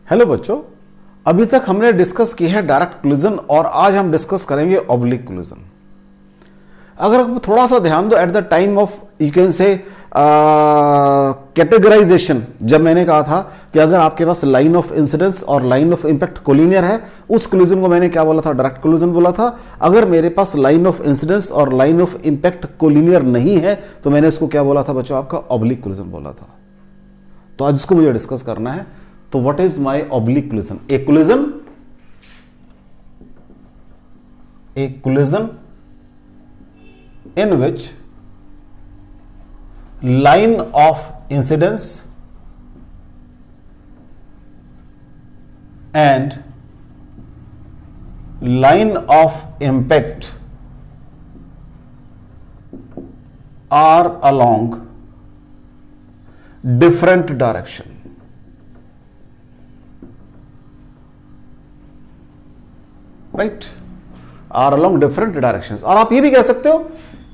Hello बच्चों, अभी तक हमने डिस्कस की है डायरेक्ट कोलिजन और आज हम डिस्कस करेंगे ऑब्लिक कोलिजन। अगर आप थोड़ा सा ध्यान दो, at the time of you can say categorization, जब मैंने कहा था कि अगर आपके पास लाइन ऑफ इंसिडेंस और लाइन ऑफ इंपैक्ट कोलिनियर है, उस कोलिजन को मैंने क्या बोला था? डायरेक्ट कोलिजन बोला था। अगर मेरे पास लाइन ऑफ इंसिडेंस और लाइन ऑफ इंपैक्ट कोलिनियर नहीं है तो मैंने इसको क्या बोला था बच्चों? आपका ऑब्लिक कोलिजन बोला था। तो आज इसको मुझे डिस्कस करना है। तो what is my oblique collision? A collision in which line of incidence and line of impact are along different direction. Right? Are along different directions. और आप ये भी कह सकते हो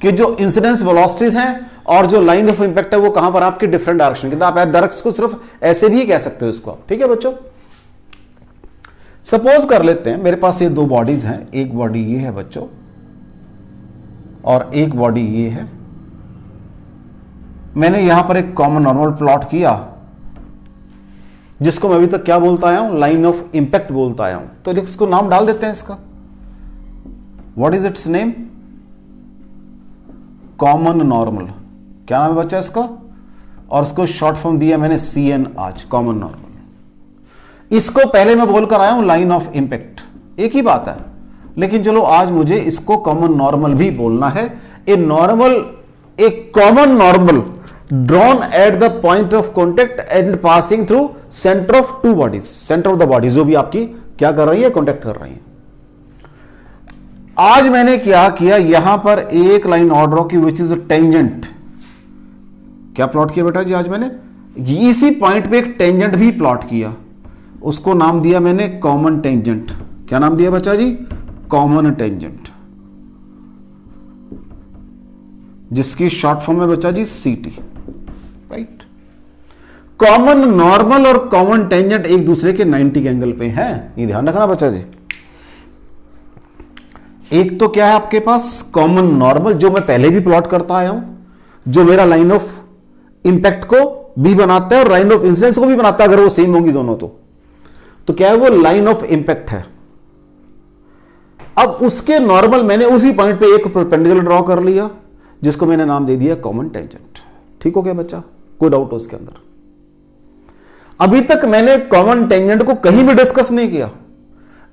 कि जो इंसिडेंस वेलोसिटीज हैं और जो लाइन ऑफ इंपैक्ट है वो कहां पर आपके डिफरेंट डायरेक्शन के। आप डायरेक्ट को सिर्फ ऐसे भी कह सकते हो इसको आप। ठीक है बच्चों, सपोज कर लेते हैं मेरे पास ये दो बॉडीज हैं, एक बॉडी ये है बच्चों और एक बॉडी ये है। मैंने यहां पर एक कॉमन नॉर्मल प्लॉट किया जिसको मैं अभी तक क्या बोलता आया हूं? लाइन ऑफ इंपैक्ट बोलता आया हूं। तो इसको नाम डाल देते हैं इसका। What is it's name? Common normal. क्या नाम है बच्चा इसका? और इसको शॉर्ट फॉर्म दिया मैंने CN आज, कॉमन नॉर्मल। इसको पहले मैं बोलकर आया हूं लाइन ऑफ इंपैक्ट, एक ही बात है, लेकिन चलो आज मुझे इसको कॉमन नॉर्मल भी बोलना है। A common normal drawn at the point of contact and passing through centre of two bodies, centre of the body जो भी आपकी क्या कर रही है? कॉन्टेक्ट कर रही है। आज मैंने क्या किया? यहां पर एक लाइन और ड्रॉ की विच इज टेंजेंट। क्या प्लॉट किया बेटा जी? आज मैंने इसी पॉइंट पे एक टेंजेंट भी प्लॉट किया, उसको नाम दिया मैंने कॉमन टेंजेंट। क्या नाम दिया बच्चा जी? कॉमन टेंजेंट, जिसकी शॉर्ट फॉर्म है बच्चा जी CT। राइट? कॉमन नॉर्मल और कॉमन टेंजेंट एक दूसरे के 90 एंगल पे हैं, ये ध्यान रखना बच्चा जी। एक तो क्या है आपके पास? कॉमन नॉर्मल, जो मैं पहले भी प्लॉट करता आया हूं, जो मेरा लाइन ऑफ इंपैक्ट को भी बनाता है और लाइन ऑफ इंसिडेंस को भी बनाता है, अगर वो सेम होंगी दोनों तो क्या है? वो लाइन ऑफ इंपैक्ट है। अब उसके नॉर्मल मैंने उसी पॉइंट पे एक परपेंडिकुलर ड्रॉ कर लिया जिसको मैंने नाम दे दिया कॉमन टेंजेंट। ठीक हो गया बच्चा? कोई डाउट हो उसके अंदर? अभी तक मैंने कॉमन टेंजेंट को कहीं भी डिस्कस नहीं किया।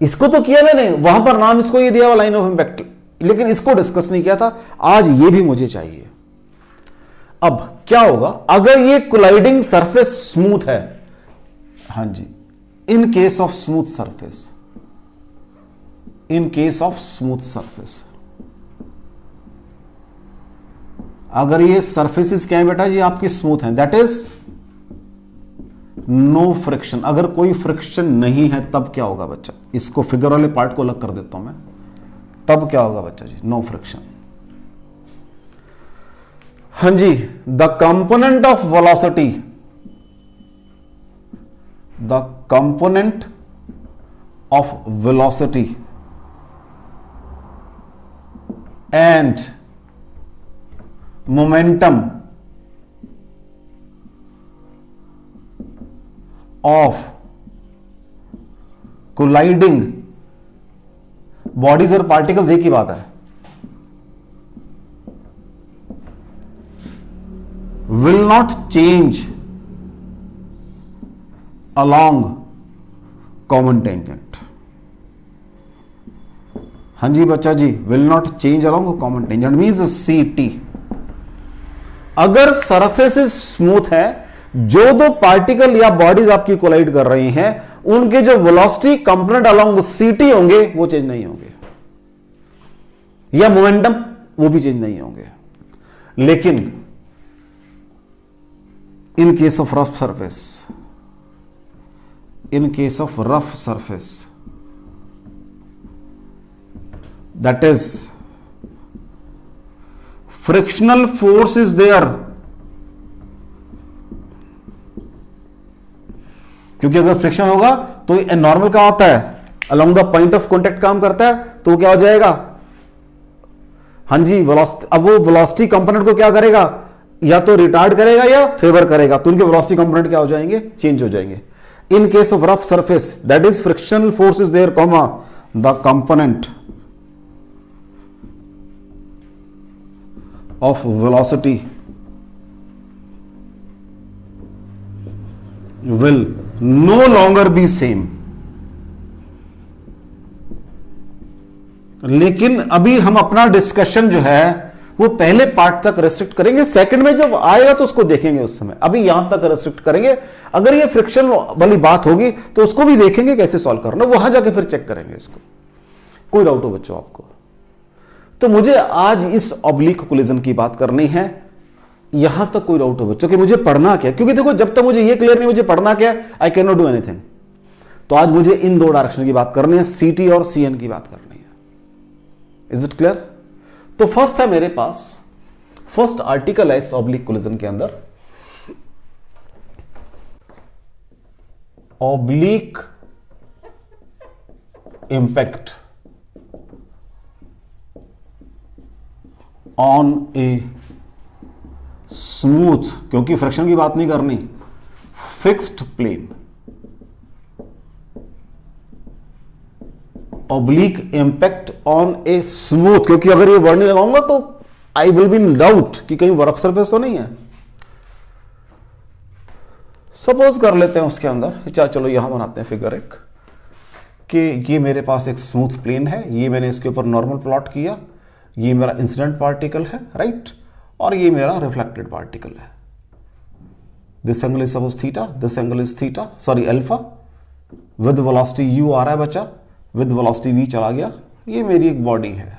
इसको तो किया मैंने, वहां पर नाम इसको ये दिया हुआ लाइन ऑफ इंपैक्ट, लेकिन इसको डिस्कस नहीं किया था। आज ये भी मुझे चाहिए। अब क्या होगा अगर ये कोलाइडिंग सरफेस स्मूथ है? हां जी, in case of smooth surface, in case of smooth surface, अगर ये सरफेसेस क्या है बेटा जी आपकी? स्मूथ है, दैट इज नो फ्रिक्शन। अगर कोई फ्रिक्शन नहीं है तब क्या होगा बच्चा? इसको फिगर वाले पार्ट को अलग कर देता हूं मैं। तब क्या होगा बच्चा जी? No friction. हां जी, the component of velocity, the component of velocity and momentum of colliding bodies और particles एक ही बात है, will not change along common tangent। हाँ जी बच्चा जी, will not change along common tangent means CT। अगर सरफेस स्मूथ है, जो दो पार्टिकल या बॉडीज आपकी कोलाइड कर रही हैं उनके जो वेलोसिटी कंपोनेंट अलोंग CT होंगे वो चेंज नहीं होंगे, या मोमेंटम वो भी चेंज नहीं होंगे। लेकिन इन case of rough surface, in case of rough surface, that is frictional force is there, क्योंकि अगर फ्रिक्शन होगा तो नॉर्मल क्या होता है, along the point of contact काम करता है, तो क्या हो जाएगा, हाँ जी वेलोसिटी। अब वो वेलोसिटी कंपोनेंट को क्या करेगा, या तो रिटार्ड करेगा या फेवर करेगा, तो उनके वेलोसिटी कंपोनेंट क्या हो जाएंगे, चेंज हो जाएंगे। In case of rough surface that is frictional force is there comma the component of velocity will no longer be same। लेकिन अभी हम अपना डिस्कशन जो है वो पहले पार्ट तक रेस्ट्रिक्ट करेंगे, सेकंड में जब आएगा तो उसको देखेंगे उस समय, अभी यहां तक रेस्ट्रिक्ट करेंगे। अगर ये फ्रिक्शन वाली बात होगी तो उसको भी देखेंगे कैसे सॉल्व करना, वहां जाके फिर चेक करेंगे इसको। कोई डाउट हो बच्चों आपको? तो मुझे आज इस ऑब्लिक कोलिजन की बात करनी है, यहां तक कोई डाउट हो बच्चों कि मुझे पढ़ना क्या, क्योंकि देखो जब तक मुझे ये क्लियर नहीं मुझे पढ़ना क्या, I can not do anything. तो आज मुझे इन दो डायरेक्शन की बात करनी है, सीटी और सीएन की बात करनी है। Is it clear? तो फर्स्ट है मेरे पास, फर्स्ट आर्टिकल है इस ऑब्लिक कोलिजन के अंदर, oblique impact on a smooth, क्योंकि फ्रिक्शन की बात नहीं करनी, fixed plane, oblique impact on a smooth, क्योंकि अगर ये वर्ड नहीं लगाऊंगा तो I will be in doubt कि कहीं रफ सरफेस तो नहीं है। सपोज कर लेते हैं उसके अंदर, चलो यहां बनाते हैं फिगर एक, कि ये मेरे पास एक स्मूथ प्लेन है, ये मैंने इसके ऊपर नॉर्मल प्लॉट किया, ये मेरा इंसिडेंट पार्टिकल है, राइट, और ये मेरा रिफ्लेक्टेड पार्टिकल है। This angle is suppose theta, this angle is theta, sorry alpha, with velocity u आ रहा है बच्चा, विद वेलोसिटी वी चला गया, ये मेरी एक बॉडी है,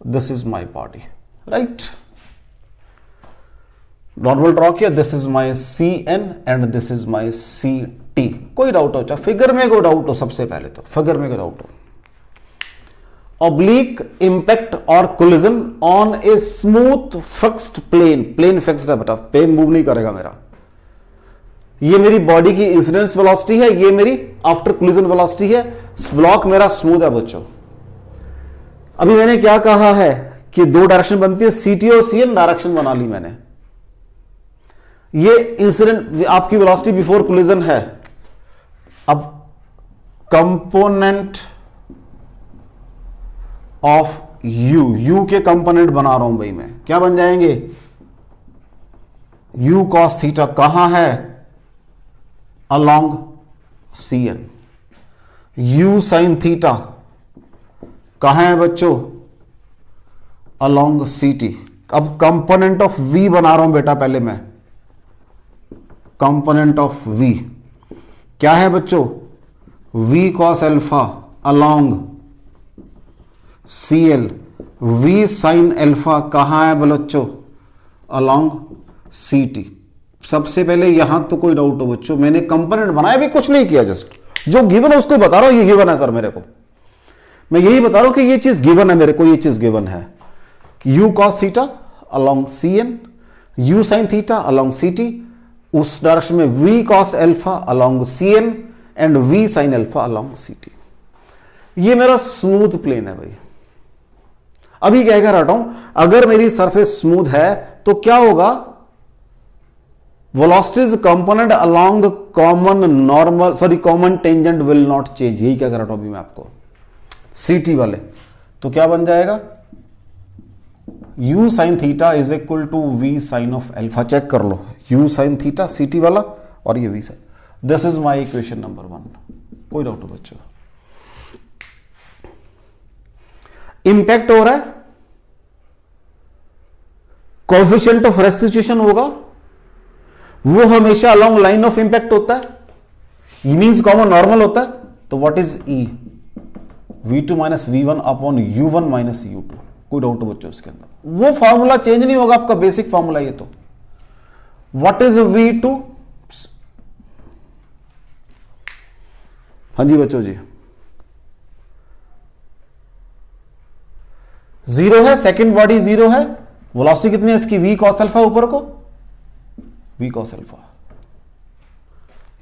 this is my body, right, normal draw किया, this is my C N and this is my C T. कोई डाउट हो, चाहे फिगर में कोई डाउट हो, सबसे पहले तो फिगर में कोई डाउट हो, ऑब्लिक इंपैक्ट और collision on a smooth fixed plane, plane fixed है बेटा, प्लेन मूव नहीं करेगा मेरा, ये मेरी बॉडी की इंसिडेंस वेलोसिटी है, ये मेरी आफ्टर कोलिजन वेलोसिटी है, ब्लॉक मेरा स्मूथ है बच्चों। अभी मैंने क्या कहा है कि दो डायरेक्शन बनती है, सीटी और सीएन डायरेक्शन बना ली मैंने, ये इंसिडेंट आपकी वेलोसिटी बिफोर कोलिजन है। अब कंपोनेंट ऑफ यू के कंपोनेंट बना रहा हूं भाई मैं, क्या बन जाएंगे, यू कॉस थीटा कहां है, along C N, u sine theta कहां है बच्चों, अलोंग सी टी। अब कंपोनेंट ऑफ वी बना रहा हूं बेटा पहले मैं, कंपोनेंट ऑफ वी क्या है बच्चों, v cos alpha along C L, v sine alpha कहां है बच्चों, अलोंग सी टी। सबसे पहले यहां तो कोई डाउट हो बच्चों, मैंने कंपोनेंट बनाया भी कुछ नहीं किया, जस्ट जो गिवन है उसको बता रहा हूं, ये गिवन है सर मेरे को, मैं यही बता रहा हूं कि ये चीज गिवन है मेरे को, ये चीज गिवन है कि u cos theta along C N, u sine theta along C T, उस डायरेक्शन में v cos alpha along C N and v sine alpha along C T. ये मेरा स्मूथ प्लेन है भाई। अभी क्या कह रहा हूं, अगर मेरी सरफेस स्मूथ है तो क्या होगा, velocities component along common normal sorry common tangent will not change, यही क्या कर रहा हूं अभी मैं आपको, सीटी वाले। तो क्या बन जाएगा, u sine theta is equal to v sine of alpha, check कर लो, u साइन थीटा सीटी वाला और ये v sine, this is my equation number 1। कोई डाउट हो बच्चों? इंपैक्ट हो रहा है, कोएफिशिएंट ऑफ रेस्टिट्यूशन होगा, वो हमेशा अलोंग लाइन ऑफ इंपैक्ट होता है, मींस कॉमन नॉर्मल होता है, तो what is E, v2 minus v1 upon u1 minus u2। कोई डाउट हो बच्चों उसके अंदर? वो फॉर्मूला चेंज नहीं होगा, आपका बेसिक फॉर्मूला ये। तो व्हाट इज v2, हाँ जी बच्चों जी, जीरो है, सेकंड बॉडी जीरो है, वेलोसिटी कितनी है इसकी, v cos अल्फा ऊपर को, v cos अल्फा,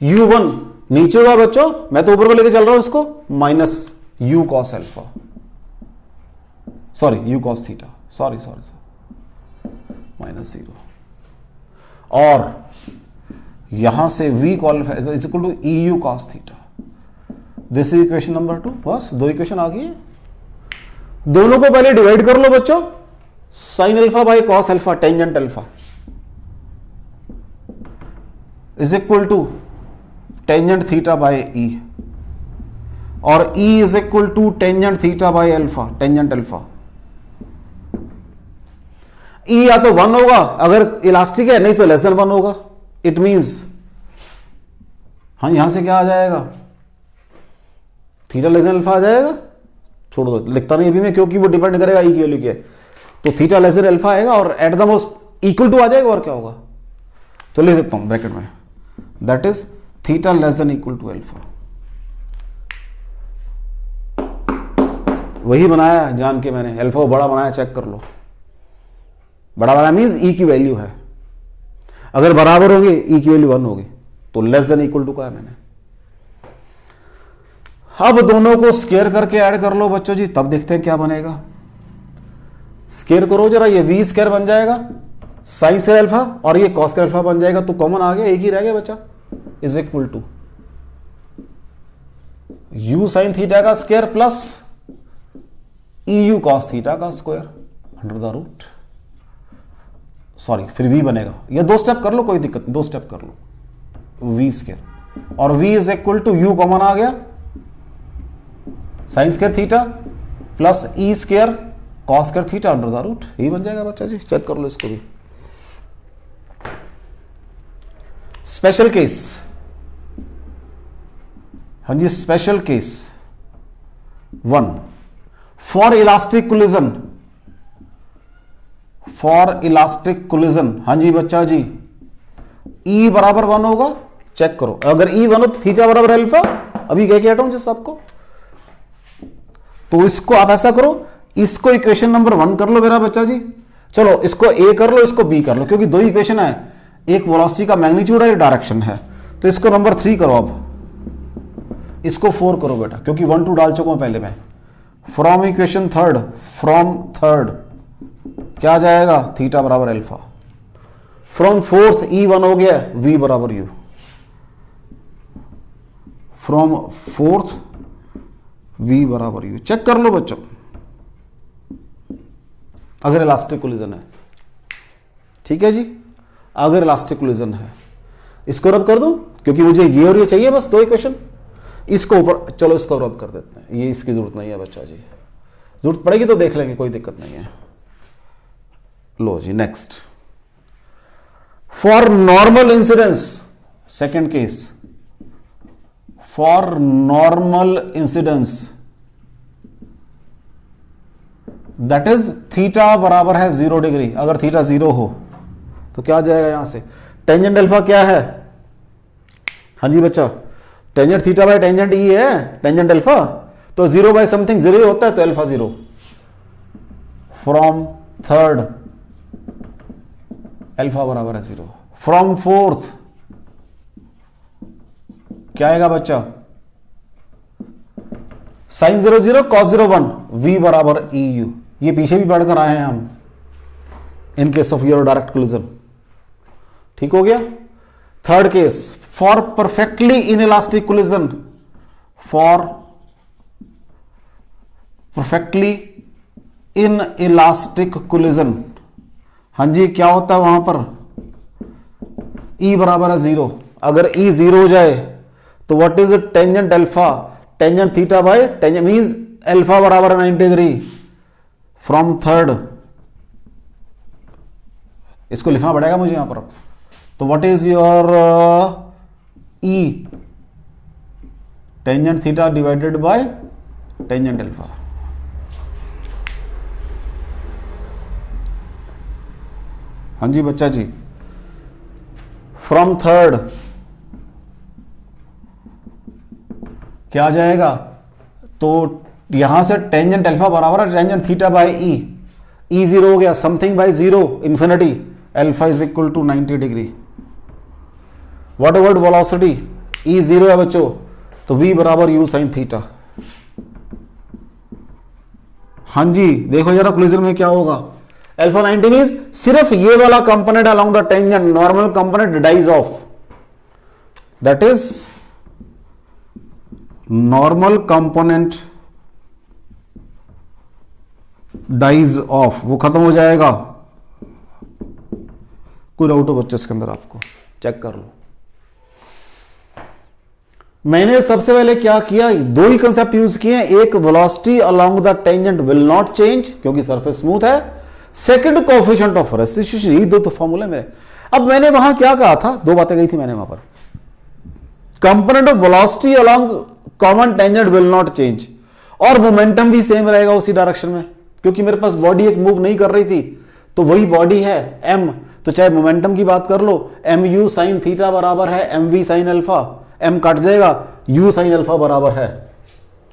u1 नीचे होगा बच्चों, मैं तो ऊपर को लेके चल रहा हूं इसको, minus u cos alpha, sorry u cos theta, sorry minus 0, और यहां से v cos alpha is equal to eu cos theta. This is equation number 2। बस दो इक्वेशन आ गई है। दोनों को पहले डिवाइड कर लो बच्चों, sine alpha by cos alpha tangent alpha is equal to tangent theta by e, और e is equal to tangent theta by alpha tangent alpha. E या तो 1 होगा अगर इलास्टिक है, नहीं तो लेस देन 1 होगा। इट मींस हाँ, यहां से क्या आ जाएगा, थीटा लेस देन अल्फा आ जाएगा। छोड़ दो, लिखता नहीं अभी मैं, क्योंकि वो डिपेंड करेगा ई की वैल्यू क्या है। तो थीटा लेस देन अल्फा आएगा और at the most equal to आ जाएगा, और क्या होगा, तो लिख देता हूं ब्रैकेट में, that is theta less than equal to alpha. वही बनाया जान के मैंने, अल्फा को बड़ा बनाया, चेक कर लो। बड़ा बनाया मींस ई की वैल्यू है, अगर बराबर होंगे ई की वैल्यू 1 होगी, तो लेस देन इक्वल टू का है मैंने। अब दोनों को स्केयर करके ऐड कर लो बच्चों जी, तब देखते हैं क्या बनेगा। स्केयर करो जरा, ये वी स्केयर बन जाएगा साइन स्केयर अल्फा, और ये कॉस स्केयर अल्फा बन जाएगा, तो कॉमन आ गया, एक ही रह गया बच्चा, is equal to u sine theta का square plus e u cos theta का square under the root, sorry फिर वी बनेगा। ये दो स्टेप कर लो, कोई दिक्कत नहीं, दो स्टेप कर लो, वी स्केयर, और v is equal to u common आ गया, sine square theta plus e square cos square theta under the root, यही बन जाएगा बच्चा जी। चेक कर लो इसको भी। स्पेशल केस, हाँ जी, special case 1 for elastic collision, for elastic collision, हाँ जी बच्चा जी, ई बराबर 1 होगा। चेक करो, अगर ई 1 हो तो थीटा बराबर अल्फा, अभी कह के हटाऊं जिस आपको, तो इसको आप ऐसा करो, इसको इक्वेशन नंबर 1 कर लो मेरा बच्चा जी। चलो इसको ए कर लो, इसको बी कर लो, क्योंकि दो इक्वेशन है, एक वेलोसिटी का मैग्नीट्यूड है, एक डायरेक्शन है, तो इसको नंबर 3 करो। अब इसको 4 करो बेटा, क्योंकि 1 2 डाल चुका हूं पहले मैं। From equation third, from third क्या आ जाएगा, थीटा बराबर अल्फा। फ्रॉम फोर्थ ई 1 हो गया, वी बराबर यू। फ्रॉम फोर्थ वी बराबर यू। चेक कर लो बच्चों, अगर इलास्टिक कोलिजन है, ठीक है जी, अगर इलास्टिक कोलिजन है, इसको रब कर दूं, क्योंकि मुझे ये और ये चाहिए, बस दो इक्वेशन, इसको ऊपर, चलो इसको रब कर देते हैं, ये इसकी जरूरत नहीं है बच्चा जी, जरूरत पड़ेगी तो देख लेंगे, कोई दिक्कत नहीं है। लो जी next, for normal incidence, second case, for normal incidence that is theta बराबर है 0 डिग्री। अगर थीटा 0 हो तो क्या आ जाएगा यहां से, टेंजेंट अल्फा क्या है, हाँ जी बच्चा, टेंजेंट थीटा बाय टेंजेंट ई है, टेंजेंट अल्फा, तो 0 बाय समथिंग 0 ही होता है, तो अल्फा 0। फ्रॉम थर्ड अल्फा बराबर है 0। फ्रॉम फोर्थ क्या आएगा बच्चा, साइन 0 0 कॉस 0 1, वी बराबर ई यू। ये पीछे भी पढ़कर आए हैं हम, इन case of your direct collision, ठीक हो गया। Third case, for perfectly in elastic collision, for perfectly in elastic collision, हाँ जी क्या होता है वहां पर, ई बराबर है 0। अगर ई 0 हो जाए तो what is tangent alpha, tangent theta by tangent means alpha बराबर है 90 डिग्री। फ्रॉम थर्ड, इसको लिखना पड़ेगा मुझे यहां पर, तो what is your E, tangent theta divided by tangent alpha. हाँ जी बच्चा जी, फ्रॉम थर्ड क्या आ जाएगा, तो यहां से टेंजेंट अल्फा बराबर है tangent theta by E, E 0 हो गया, something by 0 infinity, alpha is equal to 90 degree. What about velocity, E zero है बच्चों, तो वी बराबर यू साइन थीटा। हाँ जी, देखो जरा क्लोजर में क्या होगा। अल्फा 90 मींस सिर्फ ये वाला component along the tangent, normal component dies off, that is normal component dies off, वो खत्म हो जाएगा। कोई डाउट हो बच्चों इसके अंदर, आपको चेक कर लो। मैंने सबसे पहले क्या किया, दो ही कंसेप्ट यूज किए हैं। एक, velocity along the tangent will not change क्योंकि सरफेस स्मूथ है। सेकंड, कोएफिशिएंट ऑफ रेस्टिट्यूशन, यही दो तो फॉर्मूले मेरे। अब मैंने वहां क्या कहा था, दो बातें कही थी मैंने वहां पर। Component of velocity along common tangent will not change, और मोमेंटम भी सेम रहेगा उसी डायरेक्शन में, क्योंकि मेरे पास बॉडी एक मूव नहीं कर रही थी, तो वही बॉडी है एम, तो चाहे मोमेंटम की बात कर लो, एम यू साइन थीटा बराबर है M v sine alpha, M cut जाएगा, यू साइन अल्फा बराबर है,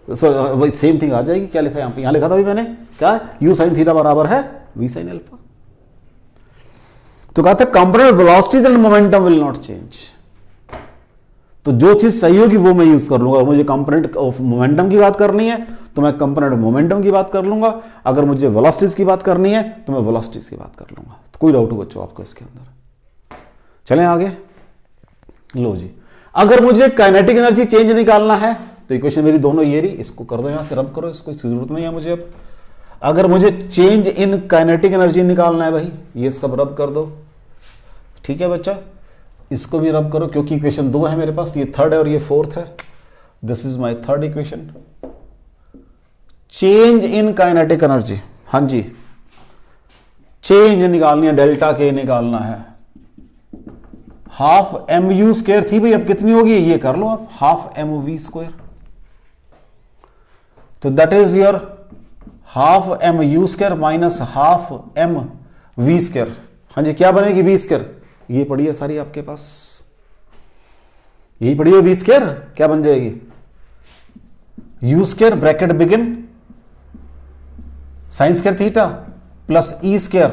वही सेम थिंग आ जाएगी। क्या लिखा है यहां पे, यहां लिखा था अभी मैंने, क्या, यू साइन थीटा बराबर है वी साइन अल्फा। तो कहा था component velocities and momentum will not change. तो जो चीज सही होगी वो मैं यूज कर लूंगा। मुझे कंपोनेंट ऑफ मोमेंटम की बात करनी है तो मैं कंपोनेंट मोमेंटम की बात कर लूंगा, अगर मुझे वेलोसिटीज की बात करनी है तो मैं वेलोसिटीज की बात कर लूंगा। तो कोई डाउट हो बच्चों आपको इसके अंदर? चलें आगे। लो जी, अगर मुझे काइनेटिक एनर्जी चेंज निकालना है तो इक्वेशन मेरी दोनों ये रही, इसको कर दो यहां से, रब करो, इसको इसकी जरूरत नहीं है मुझे अब। अगर मुझे चेंज इन काइनेटिक एनर्जी निकालना है भाई, ये सब रब कर दो, ठीक है बच्चा, इसको भी रब करो, क्योंकि इक्वेशन दो है मेरे पास, ये थर्ड है और ये फोर्थ है। This is my third equation. Change in kinetic energy, हाँ जी, चेंज निकालनी है, डेल्टा के निकालना है। हाफ एम यू स्क्वायर थी भाई, अब कितनी होगी ये कर लो आप, हाफ एम वी स्क्वायर। तो that is your half M u square minus half M v square. हाँ जी, क्या बनेगी वी स्क्वायर, ये पड़ी है सारी आपके पास, यही पड़ी है वी स्क्वायर, क्या बन जाएगी, u square bracket begin sine square theta plus e square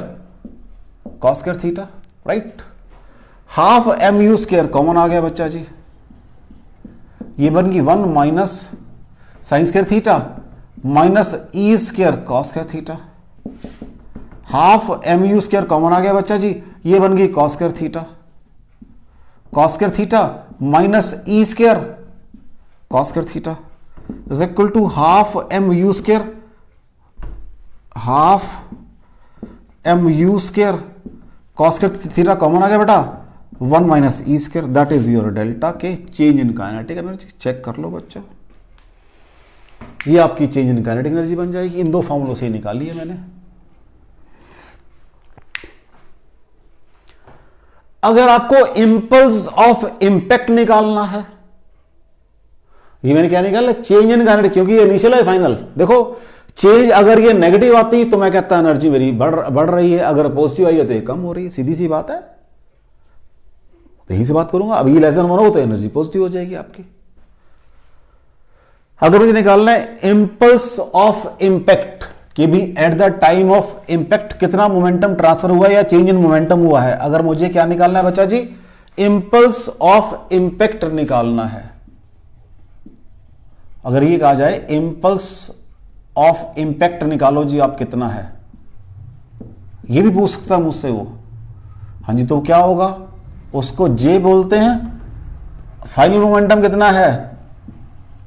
cos square theta, right. Half M u square common आ गया बच्चा जी, ये बन गई 1 minus sine square theta minus ई square cos square theta. Half M u square common आ गया बच्चा जी, ये बन गई cos square theta, cos square theta minus E square cos square theta is equal to half M u square, half M u square cos square theta common आ गया बेटा, 1 minus E square, that is your delta के change in kinetic energy. Check कर लो बच्चा, ये आपकी change in kinetic energy बन जाएगी। इन दो फॉर्मूलों से निकाली है मैंने। अगर आपको इंपल्स ऑफ इंपैक्ट निकालना है, ये मैंने क्या निकाला, चेंज इन काइनेटिक, क्योंकि ये इनिशियल है फाइनल। देखो चेंज अगर ये नेगेटिव आती तो मैं कहता एनर्जी मेरी बढ़ रही है, अगर पॉजिटिव आई है तो ये कम हो रही है, सीधी सी बात है। तो यही से बात करूंगा, अब ये लेसन 1 हो तो एनर्जी पॉजिटिव हो जाएगी आपकी। अगर मुझे निकालना है इंपल्स ऑफ इंपैक्ट कि भी eight the time of impact कितना मोमेंटम ट्रांसफर हुआ है या चेंज इन मोमेंटम हुआ है, अगर मुझे क्या निकालना है बच्चा जी, इंपल्स ऑफ इंपैक्ट निकालना है। अगर ये कहा जाए इंपल्स ऑफ इंपैक्ट निकालो जी आप कितना है, ये भी पूछ सकता मुझसे वो। हाँ जी, तो क्या होगा, उसको जे बोलते हैं। फाइनल मोमेंटम कितना है,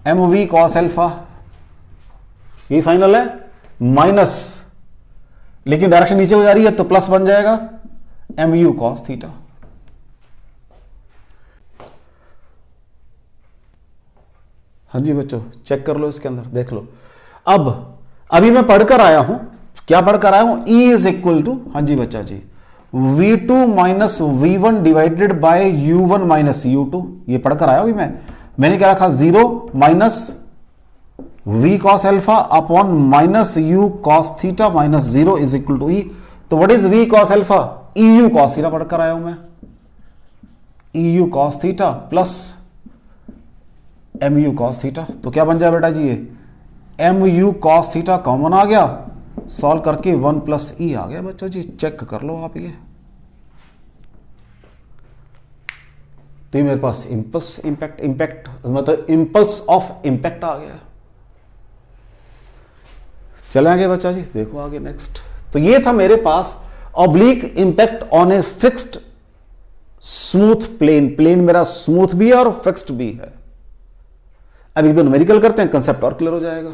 एम वी कॉस एल्फा, ये फाइनल है, माइनस, लेकिन डायरेक्शन नीचे हो जा रही है तो प्लस बन जाएगा एम यू कॉस थीटा। हाँ जी बच्चों, चेक कर लो इसके अंदर, देख लो। अब अभी मैं पढ़कर आया हूं, क्या पढ़कर आया हूं, E इज इक्वल टू, हाँ जी बच्चा जी, V2 minus V1 divided by U1 minus U2, ये पढ़कर आया अभी मैंने क्या रखा, 0 minus V cos alpha upon minus U cos theta minus 0 is equal to E। तो what is V cos alpha, EU cos theta पढ़कर आया हूं मैं, EU cos theta plus MU cos theta. तो क्या बन जाए बेटा जी, ये MU cos थीटा कॉमन आ गया, सॉल्व करके 1 प्लस ई आ गया बच्चों जी। चेक कर लो आप ये, तो ये मेरे पास इंपल्स इम्पैक्ट मतलब इंपल्स ऑफ इम्पैक्ट आ गया। चले आगे बच्चा जी, देखो आगे नेक्स्ट। तो ये था मेरे पास oblique impact on a fixed smooth plane. Plane मेरा स्मूथ भी है और फिक्स्ड भी है। अब एक दो न्यूमेरिकल करते हैं, कंसेप्ट और क्लियर हो जाएगा।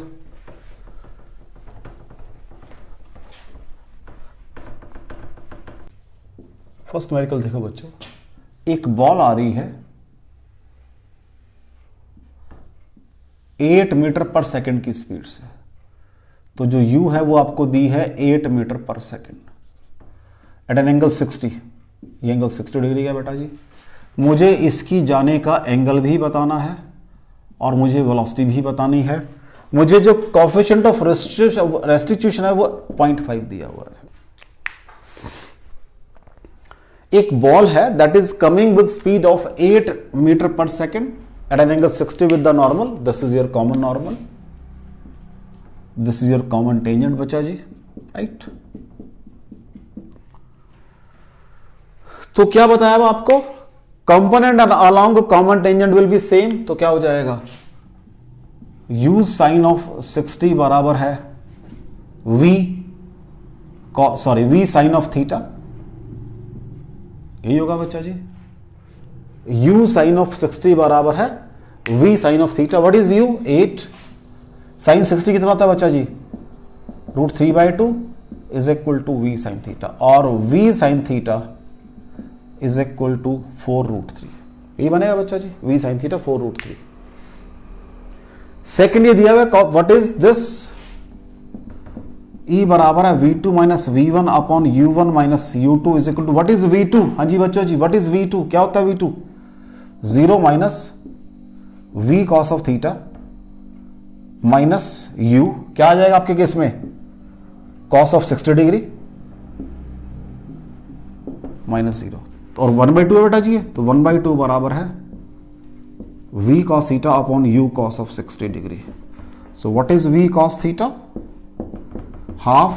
फर्स्ट न्यूमेरिकल देखो बच्चों, एक बॉल आ रही है 8 मीटर पर सेकंड की स्पीड से। तो जो u है वो आपको दी है 8 मीटर पर सेकंड एट एन एंगल 60। ये एंगल 60 डिग्री का बेटा जी। मुझे इसकी जाने का एंगल भी बताना है और मुझे वेलोसिटी भी बतानी है। मुझे जो कोएफिशिएंट ऑफ रेस्टिट्यूशन है वो 0.5 दिया हुआ है। एक बॉल है that is coming with speed of 8 metre per second at an angle 60 with the normal. This is your common normal, this is your common tangent बच्चा जी, राइट। तो क्या बताया अब आपको, component along common tangent will be same. तो क्या हो जाएगा, u साइन ऑफ 60 बराबर है v साइन ऑफ थीटा। यही होगा बच्चा जी, u साइन ऑफ 60 बराबर है v sine of theta. What is u? 8 sine 60 कितना होता है बच्चा जी, √3/2 is equal to v sine theta, और v sine theta is equal to 4√3। यही बनेगा बच्चा जी, v साइन थीटा 4√3। सेकेंड ये दिया हुआ, व्हाट इज दिस, E बराबर है v2 minus v1 upon u1 minus u2 is equal to what is v2। हाँ जी बच्चों जी, व्हाट इज v2? क्या होता है v2? 0 minus v cos of theta minus u, क्या आ जाएगा आपके केस में, कॉस ऑफ 60 डिग्री माइनस 0, और 1/2 है बेटा जी। तो 1/2 बराबर है v cos theta upon u cos of 60 degree. So what is v cos theta, half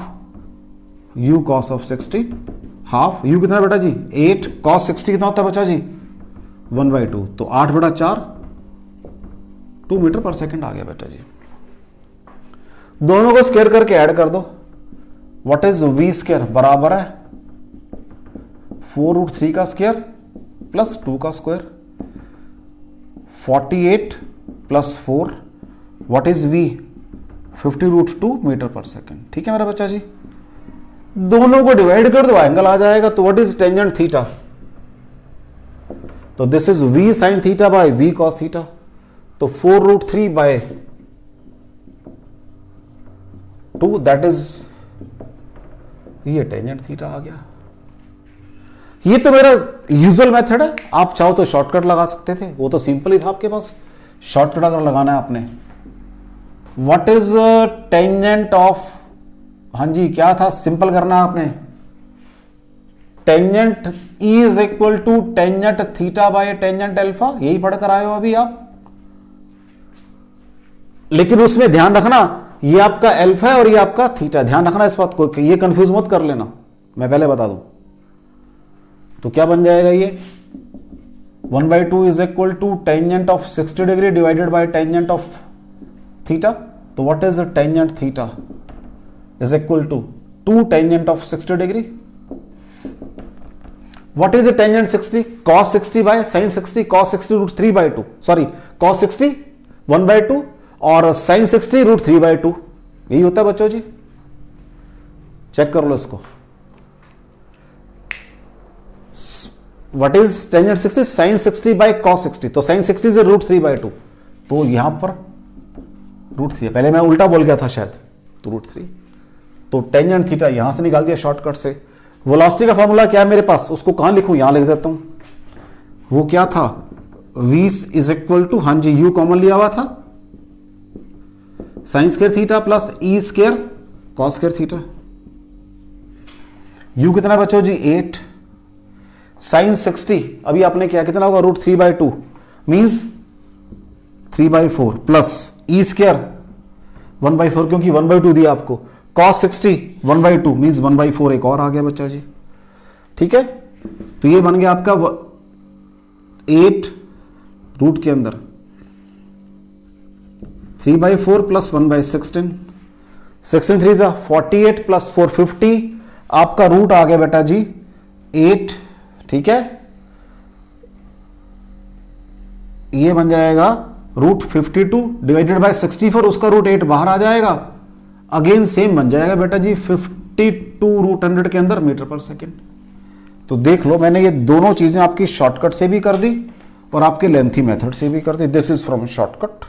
u cos of 60, half u कितना है बेटा जी, 8 cos 60 कितना होता है बच्चा जी, 1/2। तो 8/4 2 मीटर पर सेकंड आ गया बेटा जी। दोनों को स्क्वायर करके ऐड कर दो। व्हाट इज v स्क्वायर बराबर है 4√3 का स्क्वायर प्लस 2 का square, 48 plus 4, what is v 50√2 metre per second. ठीक है मेरा बच्चा जी, दोनों को डिवाइड कर दो, एंगल आ जाएगा। तो व्हाट इज टेंजेंट थीटा, तो this is v sine theta bye v cos theta. तो 4√3/2 दैट इज, ये टेंजेंट थीटा आ गया। ये तो मेरा यूजुअल मेथड है, आप चाहो तो शॉर्टकट लगा सकते थे, वो तो सिंपल ही था आपके पास। शॉर्टकट अगर लगाना है आपने, व्हाट इज टेंजेंट ऑफ, हाँ जी क्या था, सिंपल करना है आपने, tangent E is equal to tangent theta by tangent alpha. यही पढ़कर आए हो अभी आप, लेकिन उसमें ध्यान रखना ये आपका अल्फा है और ये आपका थीटा, ध्यान रखना इस बात को, ये कंफ्यूज मत कर लेना, मैं पहले बता दूं। तो क्या बन जाएगा ये, 1/2 is equal to tangent of 60 degree divided by tangent of theta. तो what is tangent theta is equal to 2 tangent of 60 degree. What is tangent 60, cos 60 by sin 60, cos 60 √3/2, sorry cos 60 1/2 और sin 60 √3/2। यही होता है बच्चों जी, check कर लो इसको। What is tangent 60, sin 60 by cos 60, तो sin 60 इज √3/2, तो यहां पर √3, पहले मैं उल्टा बोल गया था शायद, तो √3। तो टेंजेंट थीटा यहां से निकाल दिया शॉर्टकट से। वेलोसिटी का फॉर्मूला क्या है मेरे पास, उसको कहां लिखूं, यहां लिख देता हूं। वो क्या था, v इज इक्वल टू, हाँ जी u कॉमन लिया हुआ था, sign square theta plus e square cos square theta. u कितना बच्चों जी 8, साइन 60 अभी आपने क्या कितना होगा, √3/2 मीन्स 3/4 प्लस e स्क्वायर 1/4, क्योंकि 1/2 दिया आपको, cos 60 1/2 मीन्स 1/4 एक और आ गया बच्चा जी। ठीक है, तो ये बन गया आपका 8 रूट के अंदर 3/4 प्लस 1/16, 16 3 जा 48 प्लस 450, आपका रूट आ गया बेटा जी 8, ठीक है। ये बन जाएगा रूट 52 डिवाइडेड बाय 64, उसका रूट 8 बाहर आ जाएगा, अगेन सेम बन जाएगा बेटा जी 52 रूट 100 के अंदर मीटर पर सेकेंड। तो देख लो मैंने ये दोनों चीजें आपकी शॉर्टकट से भी कर दी और आपके लेंथी मेथड से भी कर दी। दिस इज फ्रॉम शॉर्टकट,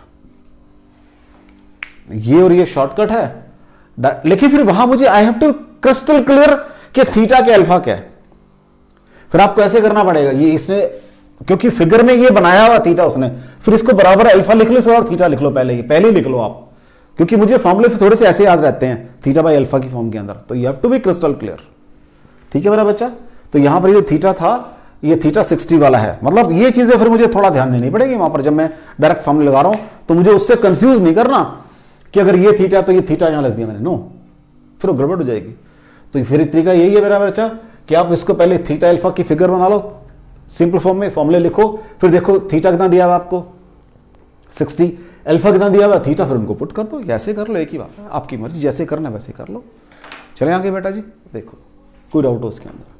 ये और ये शॉर्टकट है। लेकिन फिर वहां मुझे I have to crystal clear कि थीटा के अल्फा क्या है। फिर आपको ऐसे करना पड़ेगा, ये इसने क्योंकि फिगर में ये बनाया हुआ थीटा उसने, फिर इसको बराबर अल्फा लिख लो और थीटा लिख लो, पहले ही लिख लो आप, क्योंकि मुझे फॉर्मूले थोड़े से ऐसे याद रहते हैं थीटा बाई अल्फा की फॉर्म के अंदर। तो you have to be crystal clear, ठीक है मेरा बच्चा। तो यहां पर ये थीटा था, ये थीटा 60 वाला है, मतलब ये चीजें फिर मुझे थोड़ा ध्यान देनी पड़ेगी वहां पर जब मैं डायरेक्ट फॉर्मूले लगा रहा हूं, तो मुझे उससे कंफ्यूज नहीं करना कि अगर ये थीटा तो ये थीटा यहां लग दिया मैंने, नो, फिर वो गड़बड़ हो जाएगी। तो फिर तरीका यही है मेरा बच्चा कि आप इसको पहले थीटा अल्फा की फिगर बना लो सिंपल फॉर्म में, फॉर्मूले लिखो, फिर देखो थीटा कितना दिया हुआ आपको 60, अल्फा कितना दिया हुआ थीटा, फिर उनको पुट कर दो, ऐसे कर लो, एक ही बात है, आपकी मर्जी जैसे करना है वैसे कर लो। चले आगे बेटा जी, देखो कोई डाउट हो उसके अंदर।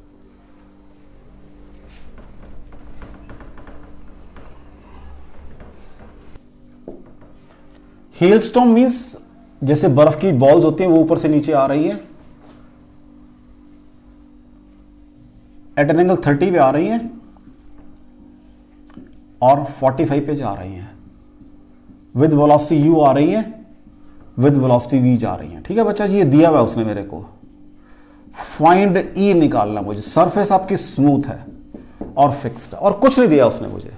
हेलस्टॉर्म मींस जैसे बर्फ की बॉल्स होती हैं वो ऊपर से नीचे आ रही है, एट एन एंगल 30 पे आ रही है और 45 पे जा रही है, विद वेलोसिटी u आ रही है, विद वेलोसिटी v जा रही है, ठीक है बच्चा जी। ये दिया हुआ है उसने मेरे को, फाइंड E निकालना मुझे। सरफेस आपकी स्मूथ है और फिक्स्ड है, और कुछ नहीं दिया उसने मुझे।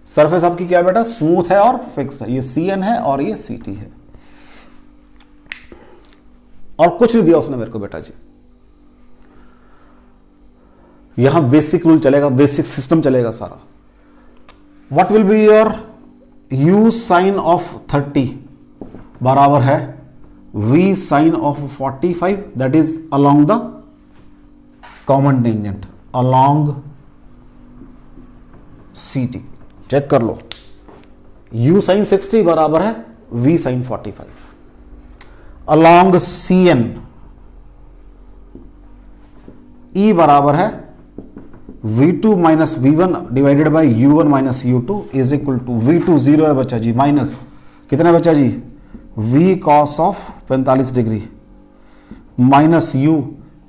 सरफेस आपकी क्या है बेटा, स्मूथ है और फिक्स्ड है, ये CN है और ये CT है, और कुछ नहीं दिया उसने मेरे को बेटा जी। यहां बेसिक रूल चलेगा, बेसिक सिस्टम चलेगा सारा। What will be your u sine of 30 बराबर है v sine of 45, that is along the common tangent along CT। Check कर लो, u साइन 60 बराबर है v sine 45 along CN, E बराबर है V2 minus V1 divided by U1 minus U2 is equal to V2 0 है बच्चा जी, minus कितना है बच्चा जी V cos of 45 degree minus U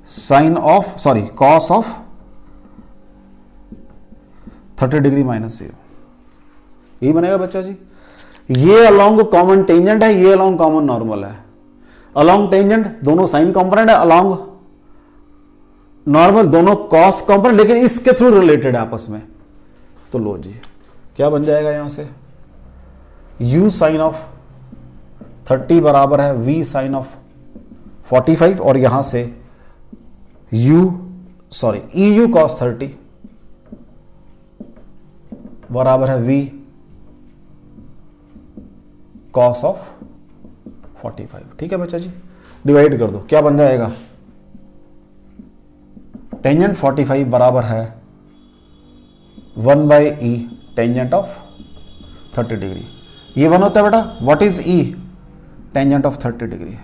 sine of cos of 30 degree minus 0, यही बनेगा बच्चा जी। ये अलोंग कॉमन टेंजेंट है, ये अलोंग कॉमन नॉर्मल है। अलोंग टेंजेंट दोनों साइन कंपोनेंट है, अलोंग नॉर्मल दोनों कॉस कंपोनेंट, लेकिन इसके थ्रू रिलेटेड है आपस में। तो लो जी क्या बन जाएगा यहां से, u साइन ऑफ 30 बराबर है v साइन ऑफ 45, और यहां से EU कॉस 30 बराबर है v कॉस ऑफ 45, ठीक है बच्चा जी। डिवाइड कर दो, क्या बन जाएगा, टेंजेंट 45 बराबर है 1/e टेंजेंट ऑफ 30 डिग्री। ये 1 होता है बेटा, what is E, tangent of 30 degree.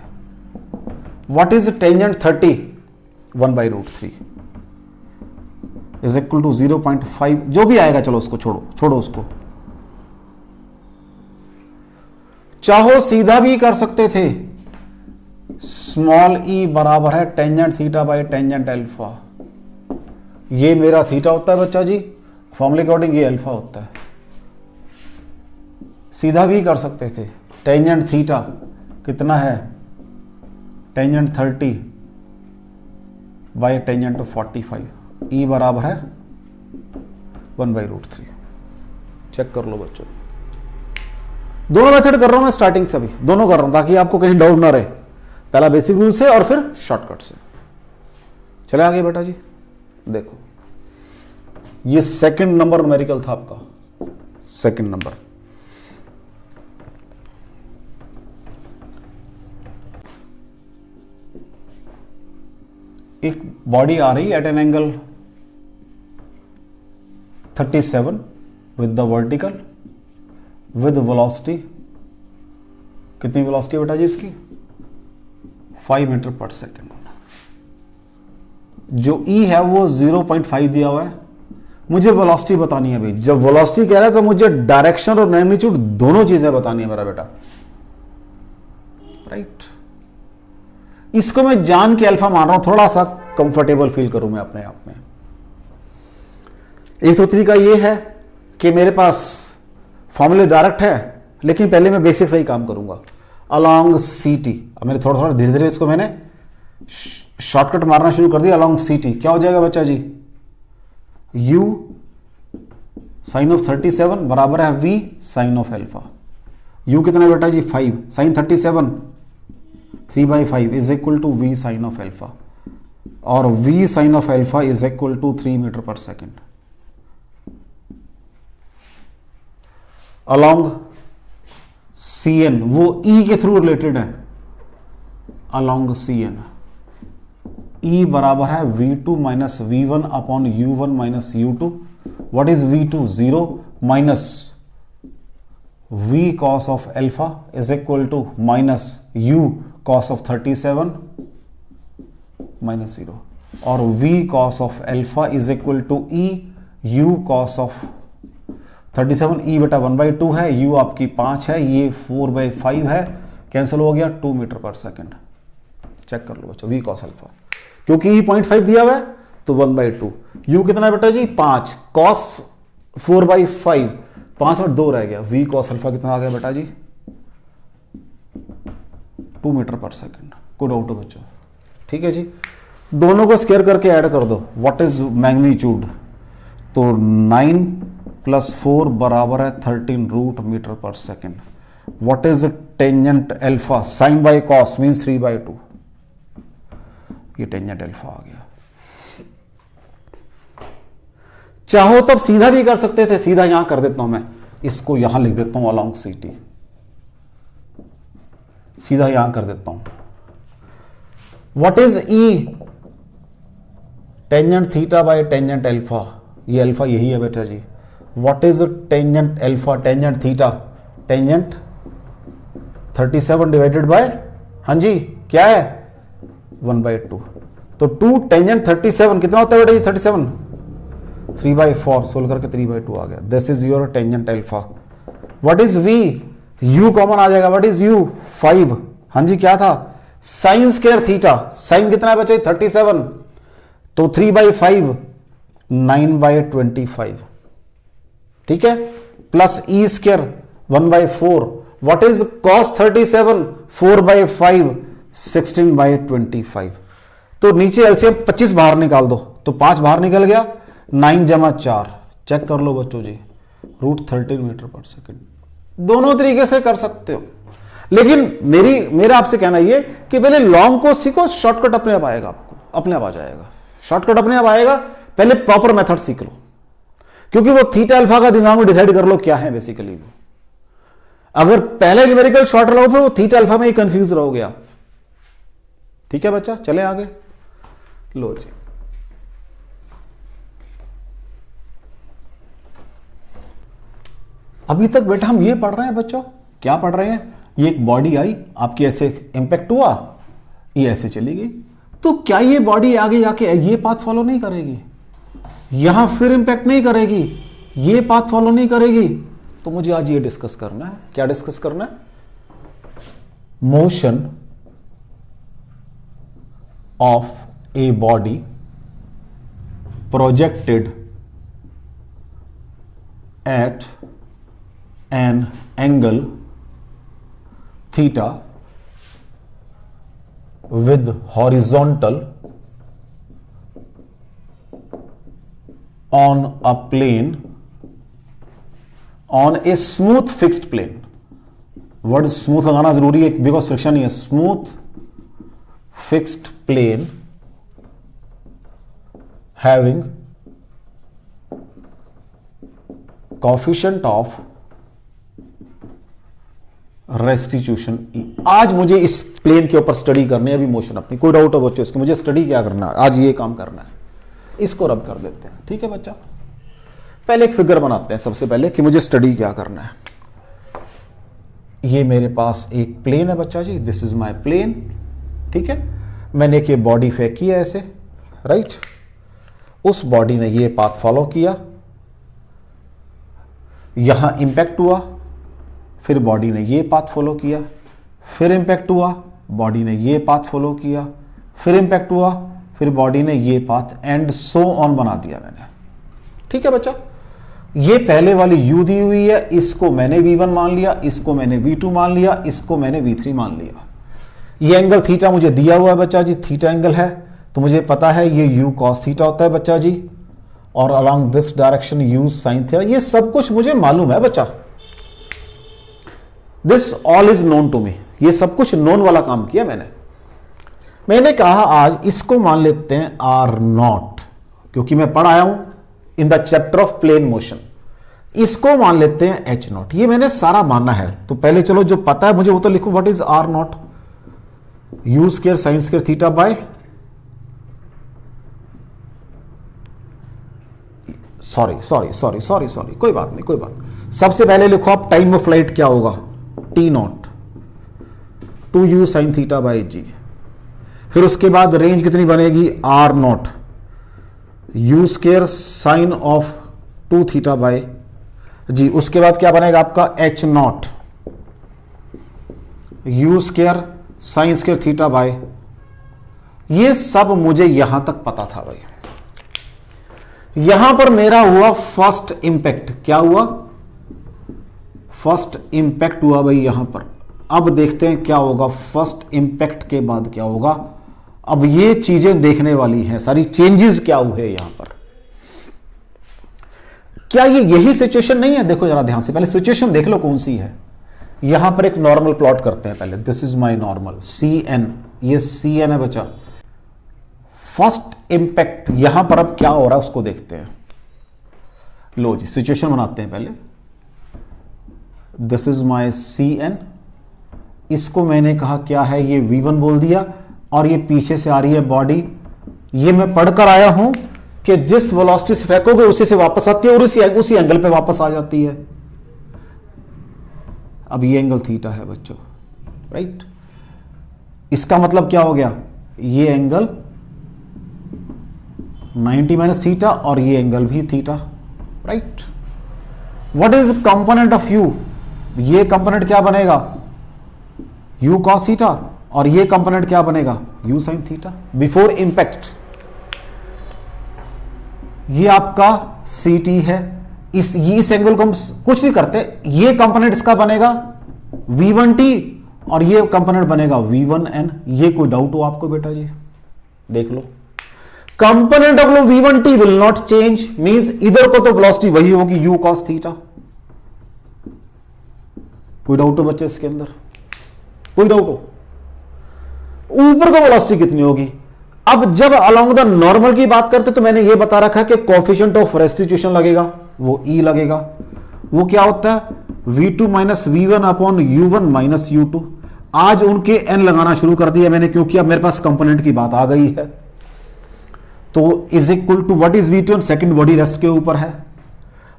What is tangent 30, 1/√3 is equal to 0.5, जो भी आएगा चलो उसको छोड़ो उसको। चाहो सीधा भी कर सकते थे, स्मॉल e बराबर है tangent theta by tangent alpha. ये मेरा थीटा होता है बच्चा जी, फॉर्मूले अकॉर्डिंग ये अल्फा होता है। सीधा भी कर सकते थे, टेंजेंट थीटा कितना है, टेंजेंट 30 बाई टेंजेंट 45, ई बराबर है 1/√3। चेक कर लो बच्चों, दोनों मेथड कर रहा हूं मैं स्टार्टिंग से, अभी दोनों कर रहा हूं ताकि आपको कहीं डाउट ना रहे, पहला बेसिक रूल से और फिर शॉर्टकट से। चले आगे बेटा जी, देखो ये सेकंड नंबर न्यूमेरिकल था आपका, सेकंड नंबर। एक बॉडी आ रही है at an angle 37 with the vertical with velocity, कितनी वेलोसिटी है बेटा जी इसकी, 5 मीटर पर सेकेंड। जो E है वो 0.5 दिया हुआ है, मुझे वेलोसिटी बतानी है भाई। जब वेलोसिटी कह रहा है तो मुझे डायरेक्शन और मैग्नीट्यूड दोनों चीजें बतानी है मेरा बेटा, राइट। इसको मैं जान के अल्फा मान रहा हूं, थोड़ा सा कंफर्टेबल फील करूं मैं अपने आप में। एक तो तरीका ये है कि मेरे पास फॉर्मूले डायरेक्ट है, लेकिन पहले मैं बेसिक से ही काम करूंगा। अलॉन्ग सी टी, अब मैंने थोड़ा थोड़ा धीरे धीरे इसको मैंने शॉर्टकट मारना शुरू कर दिया। अलॉन्ग सी टी क्या हो जाएगा बच्चा जी, u साइन ऑफ 37 बराबर है v sine of alpha. u कितना बेटा जी 5, sine 37 3/5 is equal to v sine of alpha, और v sine of alpha is equal to 3 metre per second. Along cn वो e के थ्रू रिलेटेड है, along cn E बराबर है v2 minus v1 upon u1 minus u2। What is v2, 0 minus v cos of alpha is equal to minus u cos of 37 minus 0, और v cos of alpha is equal to e u cos of 37। e बेटा 1/2 है, u आपकी 5 है, ये 4/5 है, cancel हो गया, 2 metre per second. Check कर लो बच्चों, v cos अल्फा, क्योंकि e 0.5 दिया हुआ है तो 1/2। u कितना है बेटा जी 5, cos 4/5, 5 और 2 रह गया, v cos अल्फा कितना आ गया बेटा जी 2 मीटर पर सेकेंड। कोई डाउट हो बच्चों, ठीक है जी। दोनों को स्क्वायर करके ऐड कर दो, व्हाट इज मैग्नीट्यूड, तो 9 + 4 बराबर है 13 root metre per second. What is tangent alpha, sine by cos means 3/2, ये टेंजेंट अल्फा आ गया। चाहो तब सीधा भी कर सकते थे, सीधा यहां कर देता हूं मैं, इसको यहां लिख देता हूं अलॉन्ग सी टी, सीधा यहां कर देता हूं। What is e, tangent theta by tangent alpha, ये अल्फा यही है बेटा जी। What is tangent alpha, tangent theta, tangent 37 divided by, हाँ जी क्या है 1/2, तो 2 टेंजेंट 37 कितना होता है बेटा जी 37, 3/4, सोल्व करके 3/2 आ गया। This is your tangent alpha. What is v, u common आ जाएगा, व्हाट इज u 5, हाँ जी क्या था साइन स्क्वायर थीटा, साइन कितना है बच्चा 37, तो 3/5 9/25, ठीक है, plus e square 1/4। What is cos 37, 4/5 16/25। तो नीचे एलसीएम 25 बाहर निकाल दो, तो 5 बाहर निकल गया, 9 + 4, चेक कर लो बच्चों जी, √13 मीटर पर सेकेंड। दोनों तरीके से कर सकते हो, लेकिन मेरा आपसे कहना ये कि पहले लॉन्ग को सीखो, शॉर्टकट अपने आप आएगा, आपको अपने आप आ जाएगा, शॉर्टकट अपने आप आएगा। पहले प्रॉपर मेथड सीख लो, क्योंकि वो थीटा अल्फा का दिमाग में डिसाइड कर लो क्या है बेसिकली वो। अगर पहले न्यूमेरिकल शॉर्ट रहो फिर वो थीटा अल्फा में ही कंफ्यूज रहोगे आप, ठीक है बच्चा। चले आगे, लो जी अभी तक बेटा हम ये पढ़ रहे हैं बच्चों, क्या पढ़ रहे हैं, ये एक बॉडी आई आपकी, ऐसे इंपैक्ट हुआ, ये ऐसे चली गई, तो क्या ये बॉडी आगे जाके ये पाथ फॉलो नहीं करेगी, यहां फिर इंपैक्ट नहीं करेगी, ये पाथ फॉलो नहीं करेगी? तो मुझे आज ये डिस्कस करना है। क्या डिस्कस करना है? Motion of a body projected at an angle theta with horizontal on a plane, on a smooth fixed plane. Word smooth लगाना जरूरी है बिकॉज फ्रिक्शन ही है। Smooth fixed plane having coefficient of restitution e. आज मुझे इस plane के ऊपर स्टडी करनी है अभी मोशन अपनी। कोई डाउट हो बच्चों इसके? मुझे स्टडी क्या करना है आज, ये काम करना है, इसको रब कर देते हैं। ठीक है बच्चा, पहले एक फिगर बनाते हैं सबसे पहले कि मुझे स्टडी क्या करना है। ये मेरे पास एक प्लेन है बच्चा जी, दिस इज माय प्लेन, ठीक है। मैंने एक ये बॉडी फेंकी है ऐसे, राइट। उस बॉडी ने ये पाथ फॉलो किया, यहां इंपैक्ट हुआ, फिर बॉडी ने ये पाथ फॉलो किया, फिर इंपैक्ट हुआ, बॉडी ने ये पाथ फॉलो किया, फिर इंपैक्ट हुआ, फिर बॉडी ने ये पाथ, एंड सो ऑन बना दिया मैंने, ठीक है बच्चा। ये पहले वाली u दी हुई है, इसको मैंने v1 मान लिया, इसको मैंने v2 मान लिया, इसको मैंने v3 मान लिया। ये एंगल थीटा मुझे दिया हुआ है बच्चा जी, थीटा एंगल है, तो मुझे पता है ये u cos थीटा होता है बच्चा जी, और along this direction u sin theta, ये सब कुछ मुझे मालूम है बच्चा। This all is known to me, ये सब कुछ नोन वाला काम किया मैंने कहा आज इसको मान लेते हैं r0, क्योंकि मैं पढ़ आया हूं in the chapter of plane motion. इसको मान लेते हैं h0, ये मैंने सारा मानना है। तो पहले चलो जो पता है मुझे वो तो लिखो, what is r0, u square sine square theta bye, sorry, कोई बात नहीं। सबसे पहले लिखो आप टाइम ऑफ फ्लाइट क्या होगा, t0 2u sine theta by g। फिर उसके बाद रेंज कितनी बनेगी, r0 u square sine of 2 theta by जी। उसके बाद क्या बनेगा आपका h0 u square sine square theta by. ये सब मुझे यहां तक पता था भाई। यहां पर मेरा हुआ फर्स्ट इंपैक्ट, क्या हुआ, फर्स्ट इंपैक्ट हुआ भाई यहां पर। अब देखते हैं क्या होगा फर्स्ट इंपैक्ट के बाद क्या होगा। अब ये चीजें देखने वाली हैं सारी, चेंजेस क्या हुए यहां पर। क्या ये यही सिचुएशन नहीं है, देखो जरा ध्यान से, पहले सिचुएशन देख लो कौन सी है। यहां पर एक नॉर्मल प्लॉट करते हैं पहले, this is my normal CN, ये CN है बच्चा। फर्स्ट इंपैक्ट यहां पर अब क्या हो रहा है उसको देखते हैं। लो जी सिचुएशन बनाते हैं पहले, दिस इज माय CN, इसको मैंने कहा क्या है, ये V1 बोल दिया, और ये पीछे से आ रही है बॉडी। ये मैं पढ़कर आया हूं कि जिस वेलोसिटी से फेंकोगे उसी से वापस आती है और उसी एंगल पे वापस आ जाती है। अब ये एंगल थीटा है बच्चों, राइट। इसका मतलब क्या हो गया, ये एंगल 90 माइनस थीटा और ये एंगल भी theta, right. What is component of u, ये कंपोनेंट क्या बनेगा, u cos थीटा, और ये कंपोनेंट क्या बनेगा, u sin theta before impact. ये आपका CT है, इस एंगल को हम कुछ नहीं करते, ये कंपोनेंट इसका बनेगा V1t और ये कंपोनेंट बनेगा V1n। ये कोई डाउट हो आपको बेटा जी, देख लो। Component of V1t will not change, means इधर को तो वेलोसिटी वही होगी u cos थीटा। कोई डाउट हो बच्चे इसके अंदर, कोई डाउट हो। ऊपर को वेलोसिटी कितनी होगी। अब जब अलोंग द नॉर्मल की बात करते तो मैंने ये बता रखा कि कोएफिशिएंट ऑफ रेस्टिट्यूशन लगेगा, वो E लगेगा। वो क्या होता है, V2 minus V1 upon U1 minus U2। आज उनके n लगाना शुरू कर दिया मैंने, क्योंकि अब मेरे पास कंपोनेंट की बात आ गई है। तो is equal to what is V2, second body rest के ऊपर है।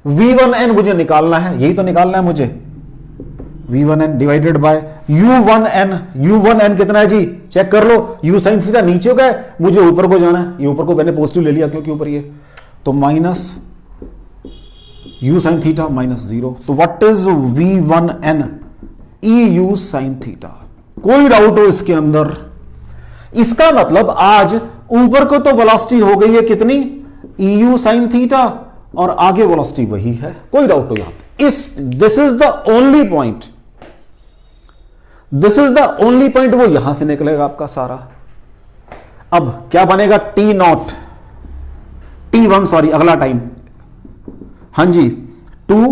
V1n मुझे निकालना है, यही तो निकालना है मुझे, V1n divided by U1n। U1n कितना है जी, चेक कर लो। U sin थीटा नीचे का है, मुझे ऊपर को जाना है, ये ऊपर को मैंने पॉजिटिव ले लिया क्योंकि ऊपर ये, तो minus U sin theta minus 0। तो what is V1n, EU sin theta. कोई डाउट हो इसके अंदर। इसका मतलब आज ऊपर को तो वेलोसिटी हो गई है कितनी, EU sin थीटा, और आगे वेलोसिटी वही है। कोई डाउट हो यहां पे, this is the only point, this is the only point. वो यहां से निकलेगा आपका सारा। अब क्या बनेगा, T1 सॉरी अगला टाइम, हां जी 2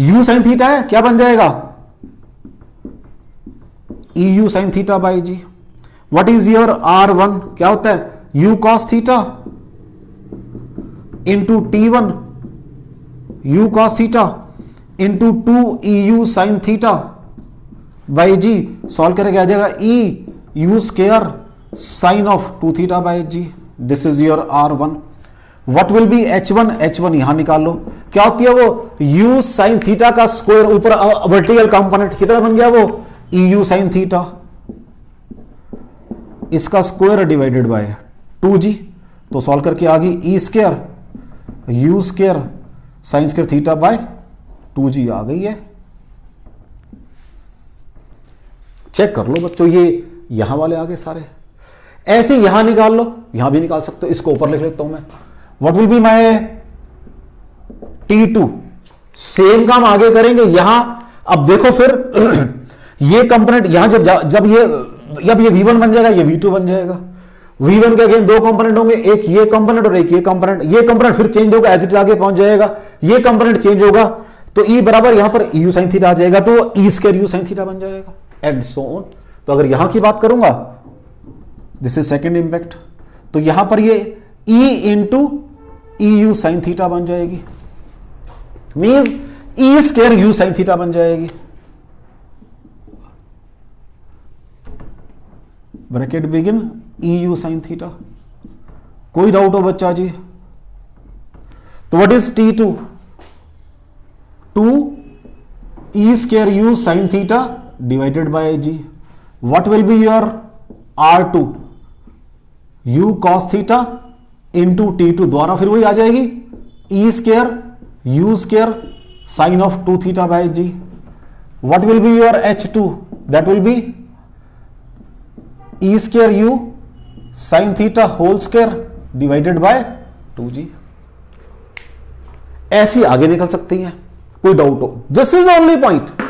U sin थीटा है, क्या बन जाएगा, EU sin theta by G. What is your R1, क्या होता है, U cos theta into T1 U cos theta into 2 EU sin theta by G. Solve करके आ जाएगा E U square sine of 2 theta by G. This is your R1। What will be H1 यहां निकाल लो, क्या होती है वो u साइन थीटा का स्क्वायर, ऊपर वर्टिकल कंपोनेंट कितना बन गया वो EU साइन थीटा, इसका स्क्वायर डिवाइडेड बाय 2g, तो सॉल्व करके आ गई e square u square sine square theta by 2g आ गई है। चेक कर लो बच्चों, ये यहां वाले आ गए सारे, ऐसे यहां निकाल लो, यहां भी निकाल सकते हो, इसको ऊपर लिख लेता हूं मैं। What will be my T2, same काम आगे करेंगे यहां। अब देखो फिर ये कंपोनेंट यहां जब ये V1 बन जाएगा, ये V2 बन जाएगा। V1 के अगेन दो कंपोनेंट होंगे, एक ये कंपोनेंट और एक ये कंपोनेंट, ये कंपोनेंट फिर चेंज होगा, एज इट आगे पहुंच जाएगा, ये कंपोनेंट चेंज होगा, तो E बराबर यहां पर EU साइन थीटा आ जाएगा, तो E square U sine theta बन जाएगा, एंड सो ऑन। तो अगर यहां की बात करूंगा, दिस इज सेकेंड इंपैक्ट, तो यहां पर ये E into EU sine theta बन जाएगी, means E square U sine theta बन जाएगी। Bracket begin EU sine theta. कोई डाउट हो बच्चा जी? तो what is T2? 2 E square U sine theta divided by G। What will be your R2? U cos theta into T2, द्वारा फिर वही आ जाएगी E square U square sine of 2 theta by G। What will be your H2? That will be E square U sine theta whole square divided by 2G। ऐसी आगे निकल सकती है, कोई डाउट हो? दिस इज ओनली पॉइंट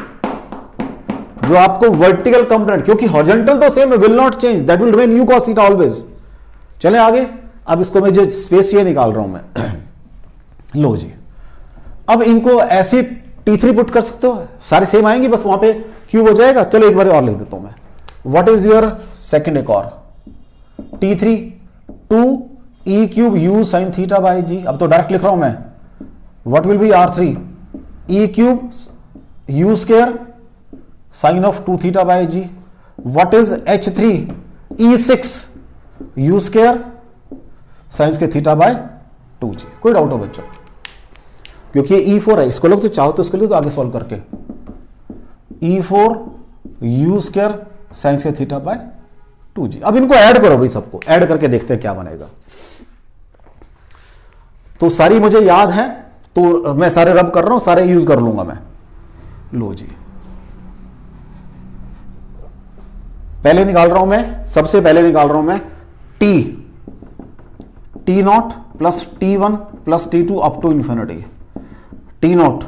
जो आपको vertical component, क्योंकि हॉरिजॉन्टल तो सेम है, will not change, that will remain U cos theta always. चले आगे, अब इसको मैं जो स्पेस ये निकाल रहा हूं मैं लो जी, अब इनको ऐसे T3 पुट कर सकते हो, सारे सेम आएंगे, बस वहां पे क्यूब हो जाएगा। चलो एक बार और लिख देता हूं मैं। व्हाट इज योर सेकेंड एक और T3 2 E cube U sine theta by G। अब तो डायरेक्ट लिख रहा हूं मैं। What will B R3? E cube U square sine of 2 theta by G। What is H3? E6 U square sign के theta by 2G। कोई doubt हो बच्चों? क्योंकि ये E4 है, इसको लोग तो चाहो तो इसको लिए तो आगे सॉल्व करके E4 U स्क्वायर साइन के थीटा बाय 2G। अब इनको ऐड करो भाई, सबको ऐड करके देखते हैं क्या बनेगा। तो सारी मुझे याद है, तो मैं सारे रब कर रहा हूं, सारे यूज कर लूंगा मैं। लो जी, पहले निकाल रहा हूं मैं, सबसे पहले निकाल रहा हूं मैं T naught plus T1 plus T2 up to infinity. T naught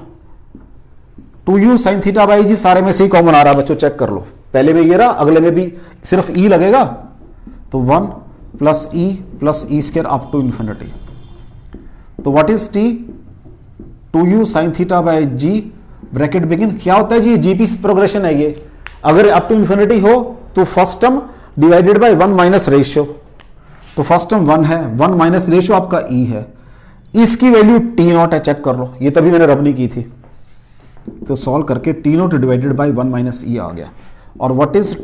2U sine theta by G, सारे में से ही कॉमन आ रहा है बच्चों, चेक कर लो। पहले में ये रहा, अगले में भी सिर्फ E लगेगा, तो 1 plus E square up to infinity. तो what is T? 2U sine theta by G, bracket begin. क्या होता है जी? GP प्रोग्रेशन है ये। अगर अप टू इंफिनिटी हो तो first term divided by 1 minus ratio, तो फर्स्ट टर्म 1 है, 1 माइनस रेशियो आपका E है, इसकी वैल्यू T नॉट है, चेक कर लो। ये तभी मैंने रब नहीं की थी, तो सॉल्व करके T not divided by 1 minus E आ गया। और what is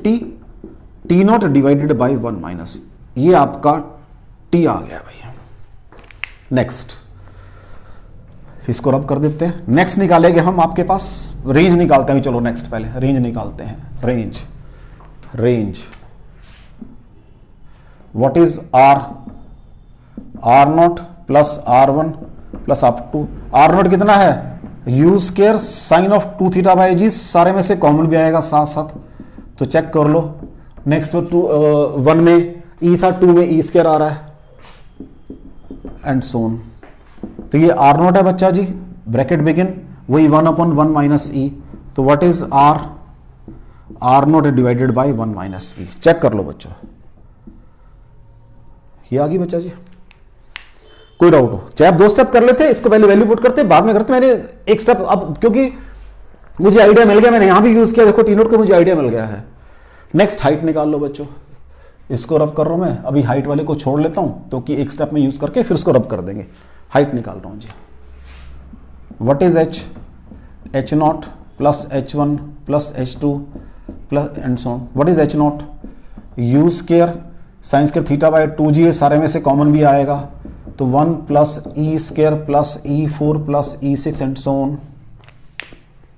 T not divided by 1 minus, ये आपका T आ गया भाई। नेक्स्ट, इसको रब कर देते हैं। नेक्स्ट निकालेंगे हम, आपके पास रेंज निकालते हैं। चलो नेक्स्ट पहले रेंज निकालते हैं। Range what is R naught plus R1 plus up to R naught कितना है? U square sine of 2 theta by G, सारे में से कॉमन भी आएगा साथ साथ, तो चेक कर लो। नेक्स्ट 1 में E था, 2 में E स्क्वायर आ रहा है, एंड सो ऑन। तो ये R नॉट है बच्चा जी, ब्रैकेट बिगिन, वही 1/1 माइनस E। तो what is R naught divided by 1 minus E। Check कर लो बच्चों, ये आ गई बच्चा जी। कोई डाउट हो? चाहे आप 2 स्टेप कर लेते, इसको पहले वैल्यू पुट करते, बाद में करते। मैंने एक स्टेप, अब क्योंकि मुझे आइडिया मिल गया, मैंने यहां भी यूज किया, देखो T नोट का मुझे आइडिया मिल गया है। नेक्स्ट हाइट निकाल लो बच्चों, इसको रब कर रहा हूं मैं। अभी हाइट वाले को छोड़ लेता हूं, तो कि एक स्टेप में यूज करके फिर उसको रब कर देंगे। हाइट निकाल रहा हूं जी। What is H naught plus H1 plus H2 plus and so on. What is H naught? U square sine square theta by 2G, सारे में से कॉमन भी आएगा, तो 1 plus e square plus E4 plus E6 and so on.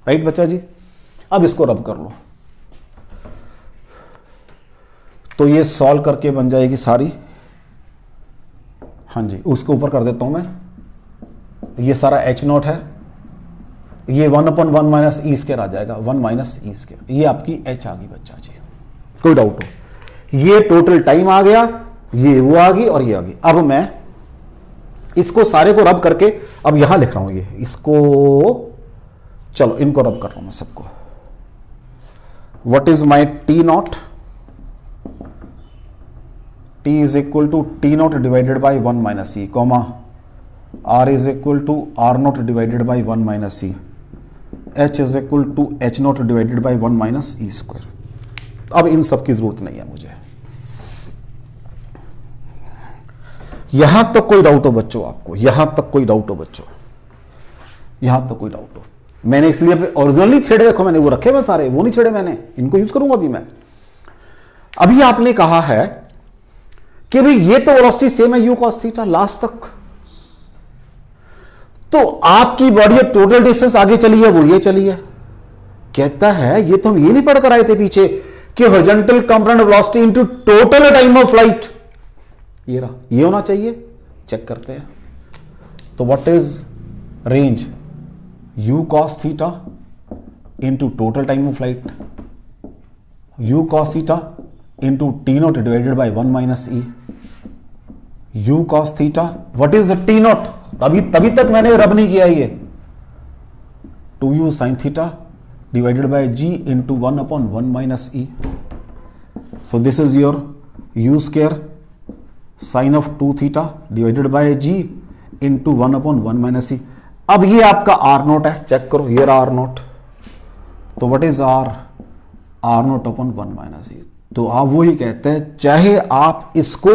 Right बच्चा जी। अब इसको रब कर लो, तो ये सॉल्व करके बन जाएगी सारी। हाँ जी, उसको ऊपर कर देता हूं मैं। ये सारा H0 है, ये 1/1 माइनस ई स्क्वायर आ जाएगा, 1 माइनस ई स्क्वायर। ये आपकी H आ गई बच्चा जी, कोई डाउट हो? ये टोटल टाइम आ गया, ये वो आ गई और ये आ गई। अब मैं इसको सारे को रब करके अब यहां लिख रहा हूं, ये इसको, चलो इनको रब कर रहा हूं मैं सबको। What is my T0? T is equal to T0 divided by 1 minus E, comma R is equal to R0 divided by 1 minus E, H is equal to H0 divided by 1 minus E square. अब इन सब की जरूरत नहीं है मुझे। यहां तक कोई डाउट हो बच्चों आपको? यहां तक कोई डाउट हो बच्चों? यहां तक कोई डाउट हो? मैंने इसलिए अपने ओरिजिनल नहीं छेड़े, देखो मैंने वो रखे हुए सारे, वो नहीं छेड़े मैंने, इनको यूज करूंगा अभी मैं। अभी आपने कहा है कि भाई ये तो वेलोसिटी सेम है u cos थीटा लास्ट तक, तो आपकी बॉडी अब टोटल डिस्टेंस आगे चली है, वो ये चली है। कहता है ये तो हम ये नहीं पढ़ कर आए थे पीछे कि horizontal component velocity into total time of flight, ये रहा, ये होना चाहिए। चेक करते हैं, तो what is range u cos theta into total time of flight, u cos theta into T0 divided by 1 minus E, u cos theta, what is T0? तभी तक मैंने रब नहीं किया ये, 2u sin theta divided by g into 1/1 minus e. So this is your u square sine of 2 theta divided by g into 1/1 minus e. अब ये आपका R0 है, चेक करो, ये रहा R0। तो व्हाट इज R0/1 माइनस ई। तो आप वही कहते हैं, चाहे आप इसको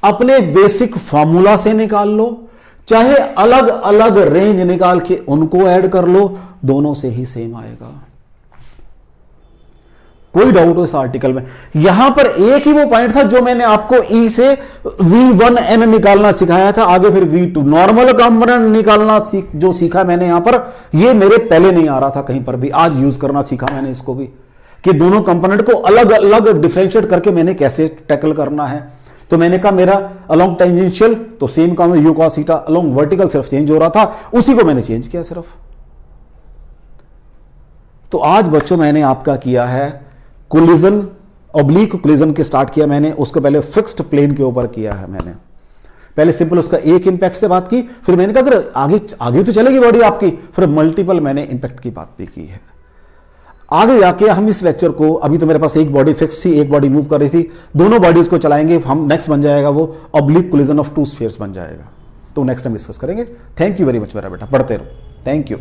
अपने बेसिक फॉर्मूला से निकाल लो, चाहे अलग अलग रेंज निकाल के उनको ऐड कर लो, दोनों से ही सेम आएगा। कोई डाउट हो इस आर्टिकल में? यहां पर एक ही वो पॉइंट था जो मैंने आपको E से V1n निकालना सिखाया था, आगे फिर V2 नॉर्मल कंपोनेंट निकालना जो सीखा मैंने यहां पर, ये मेरे पहले नहीं आ रहा था कहीं पर भी, आज यूज करना सीखा मैंने इसको भी, कि दोनों कंपोनेंट को अलग अलग डिफरेंशिएट करके मैंने कैसे टैकल करना है। तो मैंने कहा मेरा अलोंग टेंजेंशियल तो सेम काम है, u cos theta, along vertical सिर्फ चेंज हो रहा था, उसी को मैंने चेंज किया सिर्फ। तो आज बच्चों मैंने आपका किया है कोलिजन, ऑब्लिक कोलिजन के स्टार्ट किया मैंने, उसको पहले फिक्स्ड प्लेन के ऊपर किया है मैंने। पहले सिंपल उसका एक इंपैक्ट से बात की, फिर मैंने कहा अगर आगे तो चलेगी बॉडी आपकी, फिर मल्टीपल मैंने इंपैक्ट की बात भी की है। आगे जाके हम इस लेक्चर को, अभी तो मेरे पास एक बॉडी फिक्स थी, एक बॉडी मूव कर रही थी, दोनों बॉडीज को चलाएंगे हम, नेक्स्ट बन जाएगा वो ऑब्लिक कोलिजन ऑफ 2 स्फीयर्स बन जाएगा। तो नेक्स्ट टाइम डिस्कस करेंगे। थैंक यू वेरी मच मेरा बेटा, पढ़ते रहो। Thank you.